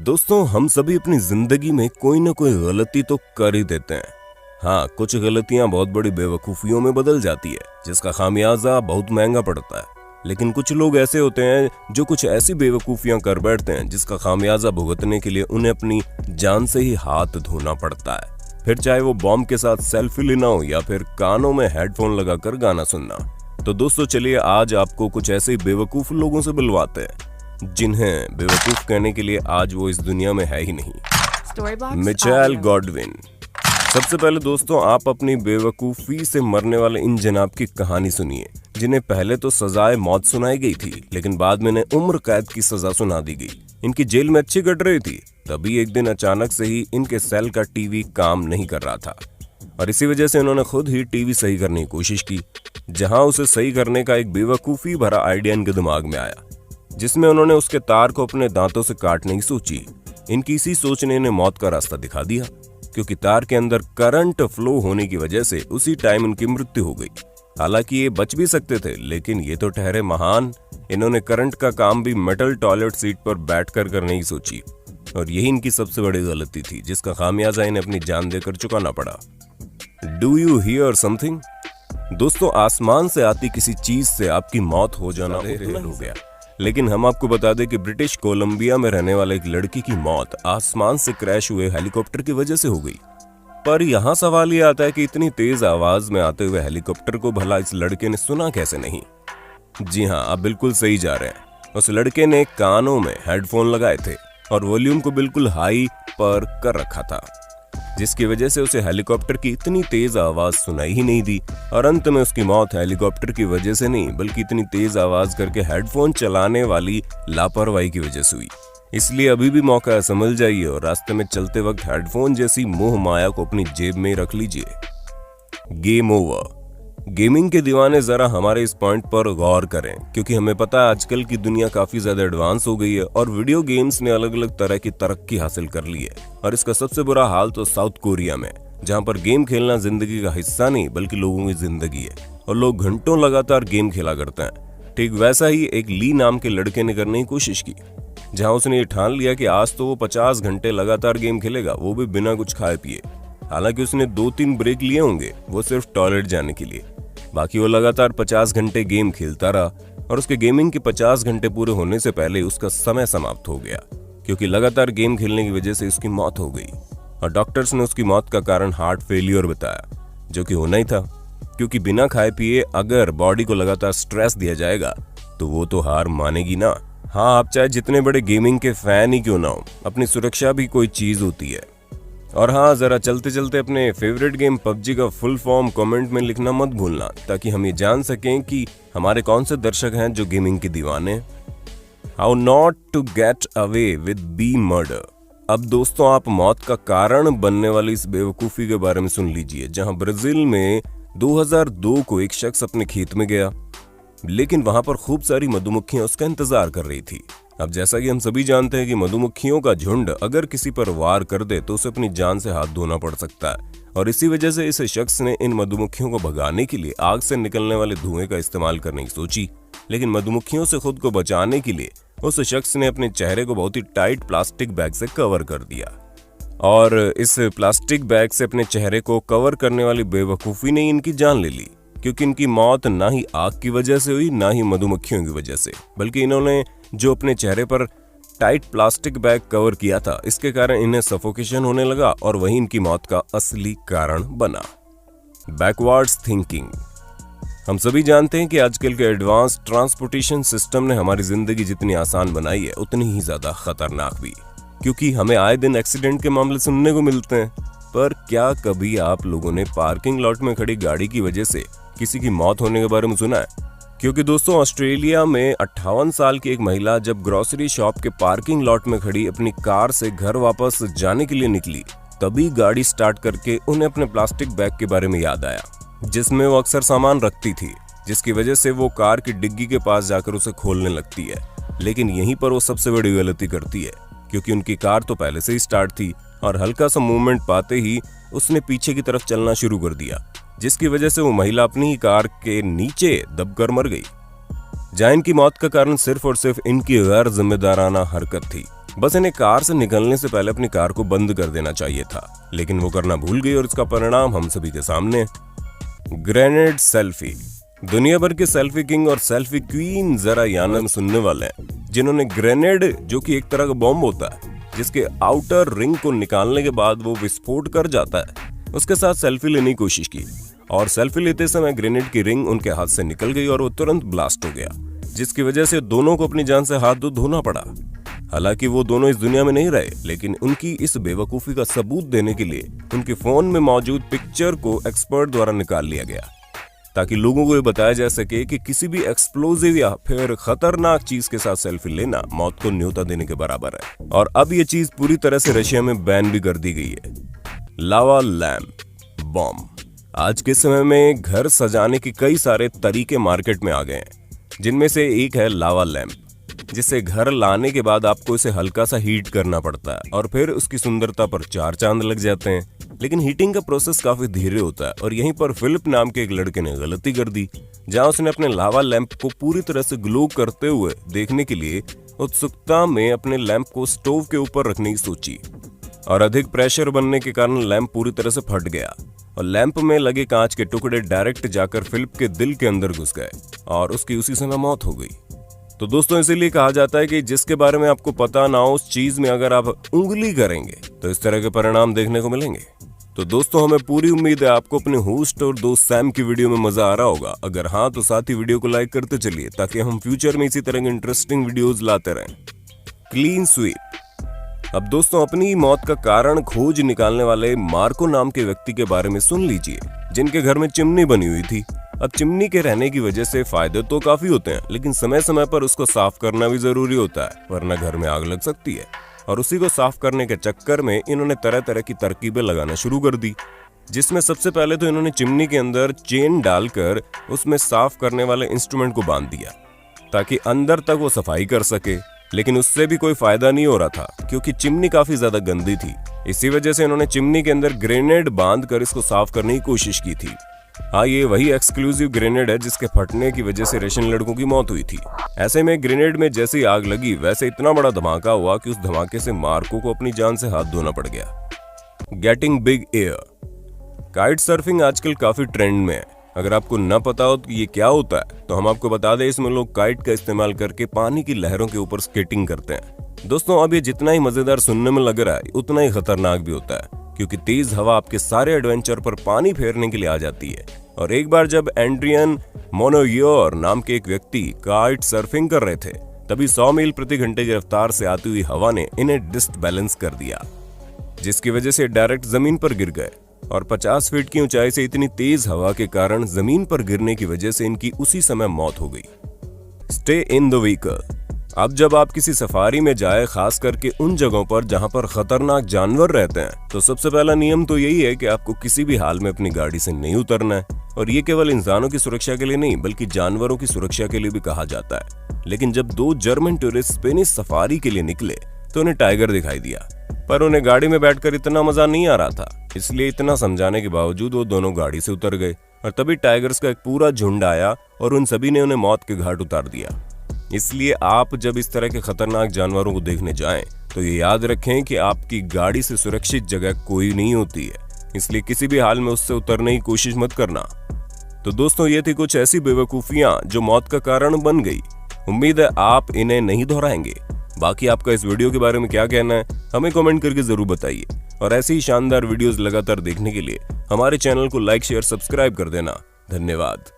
दोस्तों, हम सभी अपनी जिंदगी में कोई ना कोई गलती तो कर ही देते हैं। हाँ, कुछ गलतियां बहुत बड़ी बेवकूफियों में बदल जाती है, जिसका खामियाजा बहुत महंगा पड़ता है। लेकिन कुछ लोग ऐसे होते हैं जो कुछ ऐसी बेवकूफियां कर बैठते हैं जिसका खामियाजा भुगतने के लिए उन्हें अपनी जान से ही हाथ धोना पड़ता है। फिर चाहे वो बॉम्ब के साथ सेल्फी लेना हो या फिर कानों में हेडफोन लगाकर गाना सुनना। तो दोस्तों, चलिए आज आपको कुछ ऐसे बेवकूफ लोगों से बुलवाते हैं जिन्हें बेवकूफ कहने के लिए आज वो इस दुनिया में है ही नहीं। Mitchell Godwin. सबसे पहले दोस्तों, आप अपनी बेवकूफी से मरने वाले इन जनाब की कहानी सुनिए, जिन्हें पहले तो सजाए मौत सुनाई गई थी, लेकिन बाद में इन्हें उम्र कैद की सजा सुना दी गई। इनकी जेल में अच्छी कट रही थी, तभी एक दिन अचानक से ही इनके सेल का टीवी काम नहीं कर रहा था और इसी वजह से इन्होंने खुद ही टीवी सही करने की कोशिश की। जहां उसे सही करने का एक बेवकूफी भरा आइडिया इनके दिमाग में आया, जिसमें उन्होंने उसके तार को अपने दांतों से काटने की सोची। इनकी इसी सोच ने इन्हें मौत का रास्ता दिखा दिया, क्योंकि तार के अंदर करंट फ्लो होने की वजह से उसी टाइम इनकी मृत्यु हो गई। हालांकि ये बच भी सकते थे, लेकिन ये तो ठहरे महान। इन्होंने करंट का काम भी मेटल टॉयलेट सीट पर बैठकर करने की सोची और यही इनकी सबसे बड़ी गलती थी, जिसका खामियाजा इन्हें अपनी जान देकर चुकाना पड़ा। Do you here something? दोस्तों, आसमान से आती किसी चीज से आपकी मौत हो जाना उतना हो गया, लेकिन हम आपको बता दें कि ब्रिटिश कोलंबिया में रहने वाले एक लड़की की मौत आसमान से क्रैश हुए हेलीकॉप्टर की वजह से हो गई। पर यहाँ सवाल ये आता है कि इतनी तेज आवाज में आते हुए हेलीकॉप्टर को भला इस लड़के ने सुना कैसे नहीं? जी हाँ, आप बिल्कुल सही जा रहे हैं। उस लड़के ने कानों में हेडफोन लगाए थे और वॉल्यूम को बिल्कुल हाई पर कर रखा था, जिसकी वजह से उसे हेलीकॉप्टर की इतनी तेज आवाज सुनाई ही नहीं दी और अंत में उसकी मौत हेलीकॉप्टर की वजह से नहीं, बल्कि इतनी तेज आवाज करके हेडफोन चलाने वाली लापरवाही की वजह से हुई। इसलिए अभी भी मौका है, समझ जाइए और रास्ते में चलते वक्त हेडफोन जैसी मोह माया को अपनी जेब में रख लीजिए। Game over. गेमिंग के दीवाने जरा हमारे इस पॉइंट पर गौर करें, क्योंकि हमें पता है आजकल की दुनिया काफी ज्यादा एडवांस हो गई है और वीडियो गेम्स ने अलग अलग तरह की तरक्की हासिल कर ली है। और इसका सबसे बुरा हाल तो साउथ कोरिया में, जहां पर गेम खेलना जिंदगी का हिस्सा नहीं बल्कि लोगों की जिंदगी है और लोग घंटों लगातार गेम खेला करते हैं। ठीक वैसा ही एक ली नाम के लड़के ने करने की कोशिश की, जहां उसने ये ठान लिया कि आज तो वो 50 घंटे लगातार गेम खेलेगा, वो भी बिना कुछ खाए पिए। हालांकि उसने 2-3 ब्रेक लिए होंगे, वो सिर्फ टॉयलेट जाने के लिए। बाकी वो लगातार 50 घंटे गेम खेलता रहा और उसके गेमिंग के 50 घंटे पूरे होने से पहले उसका समय समाप्त हो गया, क्योंकि लगातार गेम खेलने की वजह से उसकी मौत हो गई। और डॉक्टर्स ने उसकी मौत का कारण हार्ट फेलियर बताया, जो कि होना ही था, क्योंकि बिना खाए पिए अगर बॉडी को लगातार स्ट्रेस दिया जाएगा तो वो तो हार मानेगी ना। हाँ, आप चाहे जितने बड़े गेमिंग के फैन ही क्यों ना हो, अपनी सुरक्षा भी कोई चीज होती है। और हाँ, जरा चलते चलते अपने फेवरेट गेम पबजी का फुल फॉर्म कमेंट में लिखना मत भूलना, ताकि हम ये जान सकें कि हमारे कौन से दर्शक हैं जो गेमिंग के दीवाने। How not to get away with be murder. अब दोस्तों, आप मौत का कारण बनने वाली इस बेवकूफी के बारे में सुन लीजिए, जहां ब्राजील में 2002 को एक शख्स अपने खेत में गया, लेकिन वहां पर खूब सारी मधुमक्खियां उसका इंतजार कर रही थी। अब जैसा कि हम सभी जानते हैं कि मधुमक्खियों का झुंड अगर किसी पर वार कर दे तो उसे अपनी जान से हाथ धोना पड़ सकता है, और इसी वजह से इस शख्स ने इन मधुमक्खियों को भगाने के लिए आग से निकलने वाले धुएं का इस्तेमाल करने की सोची। लेकिन मधुमक्खियों से खुद को बचाने के लिए उस शख्स ने अपने चेहरे को बहुत ही टाइट प्लास्टिक बैग से कवर कर दिया, और इस प्लास्टिक बैग से अपने चेहरे को कवर करने वाली बेवकूफी ने इनकी जान ले ली, क्योंकि इनकी मौत ना ही आग की वजह से हुई ना ही मधुमक्खियों की वजह से, बल्कि इन्होंने जो अपने चेहरे पर टाइट प्लास्टिक बैग कवर किया था, इसके कारण इन्हें सफोकेशन होने लगा और वही इनकी मौत का असली कारण बना। Backwards thinking. हम सभी जानते हैं कि आजकल के एडवांस ट्रांसपोर्टेशन सिस्टम ने हमारी जिंदगी जितनी आसान बनाई है, उतनी ही ज्यादा खतरनाक भी, क्योंकि हमें आए दिन एक्सीडेंट के मामले सुनने को मिलते हैं। पर क्या कभी आप लोगों ने पार्किंग लॉट में खड़ी गाड़ी की वजह से किसी की मौत होने के बारे में सुना है? क्योंकि दोस्तों, ऑस्ट्रेलिया में 58 साल की एक महिला जब ग्रोसरी शॉप के पार्किंग लॉट में खड़ी अपनी कार से घर वापस जाने के लिए निकली, तभी गाड़ी स्टार्ट करके उन्हें अपने प्लास्टिक बैग के बारे में याद आया, जिसमें वो अक्सर सामान रखती थी, जिसकी वजह से वो कार की डिग्गी के पास जाकर उसे खोलने लगती है। लेकिन यहीं पर वो सबसे बड़ी गलती करती है, क्योंकि उनकी कार तो पहले से ही स्टार्ट थी और हल्का सा मूवमेंट पाते ही उसने पीछे की तरफ चलना शुरू कर दिया, जिसकी वजह से वो महिला अपनी ही कार के नीचे दबकर मर गई। जहां इनकी मौत का कारण सिर्फ और सिर्फ इनकी गैर जिम्मेदाराना हरकत थी, बस इन्हें कार से निकलने से पहले अपनी कार को बंद कर देना चाहिए था, लेकिन वो करना भूल गई और इसका परिणाम हम सभी के सामने है। Grenade selfie. दुनिया भर के सेल्फी किंग और सेल्फी क्वीन जरा याना में सुनने वाले हैं, जिन्होंने ग्रेनेड, जो कि एक तरह का बॉम्ब होता है जिसके आउटर रिंग को निकालने के बाद वो विस्फोट कर जाता है, उसके साथ सेल्फी लेने की कोशिश की और सेल्फी लेते समय ग्रेनेड की रिंग उनके हाथ से निकल गई और वो तुरंत ब्लास्ट हो गया, जिसकी वजह से दोनों को अपनी जान से हाथ धोना पड़ा। हालांकि वो दोनों इस दुनिया में नहीं रहे, लेकिन उनकी इस बेवकूफी का सबूत देने के लिए उनके फोन में मौजूद पिक्चर को एक्सपर्ट द्वारा निकाल लिया गया, ताकि लोगों को ये बताया जा सके कि किसी भी एक्सप्लोजिव या फिर खतरनाक चीज के साथ सेल्फी लेना मौत को न्योता देने के बराबर है। और अब ये चीज पूरी तरह से रशिया में बैन भी कर दी गई है। लावा लैंप बॉम्ब। आज के समय में घर सजाने के कई सारे तरीके मार्केट में आ गए हैं, जिनमें से एक है लावा लैंप, जिसे घर लाने के बाद आपको इसे हल्का सा हीट करना पड़ता है और फिर उसकी सुंदरता पर 4 चांद लग जाते हैं। लेकिन हीटिंग का प्रोसेस काफी धीरे होता है और यहीं पर फिलिप नाम के एक लड़के ने गलती कर दी, जहां उसने अपने लावा लैंप को पूरी तरह से ग्लो करते हुए देखने के लिए उत्सुकता में अपने लैंप को स्टोव के ऊपर रखने की सोची और अधिक प्रेशर बनने के कारण लैंप पूरी तरह से फट गया और लैंप में लगे कांच के टुकड़े डायरेक्ट जाकर फिलिप के दिल के अंदर घुस गए और उसकी उसी समय मौत हो गई। तो दोस्तों, इसीलिए कहा जाता है कि जिसके बारे में आपको पता ना हो उस चीज में अगर आप उंगली करेंगे तो इस तरह के परिणाम देखने को मिलेंगे। तो दोस्तों, हमें पूरी उम्मीद है आपको अपने होस्ट और दोस्त सैम की वीडियो में मजा आ रहा होगा। अगर हाँ, तो साथ ही वीडियो को लाइक करते चलिए, ताकि हम फ्यूचर में इसी तरह के इंटरेस्टिंग वीडियोस लाते रहें। Clean sweep. अब दोस्तों, अपनी मौत का कारण खोज निकालने वाले मार्को नाम के व्यक्ति के बारे में सुन लीजिए, जिनके घर में चिमनी बनी हुई थी। अब चिमनी के रहने की वजह से फायदे तो काफी होते हैं, लेकिन समय समय पर उसको साफ करना भी जरूरी होता है, वरना घर में आग लग सकती है। और उसी को साफ करने के चक्कर में इन्होंने तरह तरह की तरकीबें लगाना शुरू कर दी, जिसमें सबसे पहले तो इन्होंने चिमनी के अंदर चेन डालकर उसमें साफ करने वाले इंस्ट्रूमेंट को बांध दिया, ताकि अंदर तक वो सफाई कर सके। लेकिन उससे भी कोई फायदा नहीं हो रहा था, क्योंकि चिमनी काफी ज्यादा गंदी थी। इसी वजह से इन्होंने चिमनी के अंदर ग्रेनेड बांध कर इसको साफ करने की कोशिश की थी। हाँ, ये वही एक्सक्लूसिव ग्रेनेड है जिसके फटने की वजह से रशियन लड़कों की मौत हुई थी। ऐसे में ग्रेनेड में जैसे ही आग लगी, वैसे इतना बड़ा धमाका हुआ कि उस धमाके से मार्को को अपनी जान से हाथ धोना पड़ गया। Getting big air. Kite surfing आजकल काफी ट्रेंड में है। अगर आपको न पता हो कि ये क्या होता है, तो हम आपको बता दें, इसमें लोग काइट का इस्तेमाल करके पानी की लहरों के ऊपर स्केटिंग करते हैं। दोस्तों, अब ये जितना ही मजेदार सुनने में लग रहा है, उतना ही खतरनाक भी होता है, क्योंकि तेज हवा आपके सारे एडवेंचर पर पानी फेरने के लिए आ जाती है। और एक बार जब एंड्रियन मोनोयोर नाम के एक व्यक्ति काइट सर्फिंग कर रहे थे, तभी 100 मील प्रति घंटे की रफ्तार से आती हुई हवा ने इन्हें डिसबैलेंस कर दिया, जिसकी वजह से डायरेक्ट जमीन पर गिर गए। और 50 फीट की ऊंचाई से इतनी तेज हवा के कारण जमीन पर गिरने की वजह से इनकी उसी समय मौत हो गई। Stay in the vehicle. अब जब आप किसी सफारी में जाए, खास करके उन जगहों पर जहां पर खतरनाक जानवर रहते हैं, तो सबसे पहला नियम तो यही है कि आपको किसी भी हाल में अपनी गाड़ी से नहीं उतरना है। और ये केवल इंसानों की सुरक्षा के लिए नहीं, बल्कि जानवरों की सुरक्षा के लिए भी कहा जाता है। लेकिन जब 2 जर्मन टूरिस्ट स्पेनिश सफारी के लिए निकले, तो उन्हें टाइगर दिखाई दिया, पर उन्हें गाड़ी में बैठकर इतना मजा नहीं आ रहा था। इसलिए इतना समझाने के बावजूद वो दोनों गाड़ी से उतर गए और तभी टाइगर्स का एक पूरा झुंड आया और उन सभी ने उन्हें मौत के घाट उतार दिया। इसलिए आप जब इस तरह के खतरनाक जानवरों को देखने जाएं, तो ये याद रखें कि आपकी गाड़ी से सुरक्षित जगह कोई नहीं होती है, इसलिए किसी भी हाल में उससे उतरने की कोशिश मत करना। तो दोस्तों, ये थी कुछ ऐसी बेवकूफियां जो मौत का कारण बन गई। उम्मीद है आप इन्हें नहीं दोहराएंगे। बाकी आपका इस वीडियो के बारे में क्या कहना है, हमें कमेंट करके जरूर बताइए। और ऐसी ही शानदार वीडियोस लगातार देखने के लिए हमारे चैनल को लाइक, शेयर, सब्सक्राइब कर देना। धन्यवाद।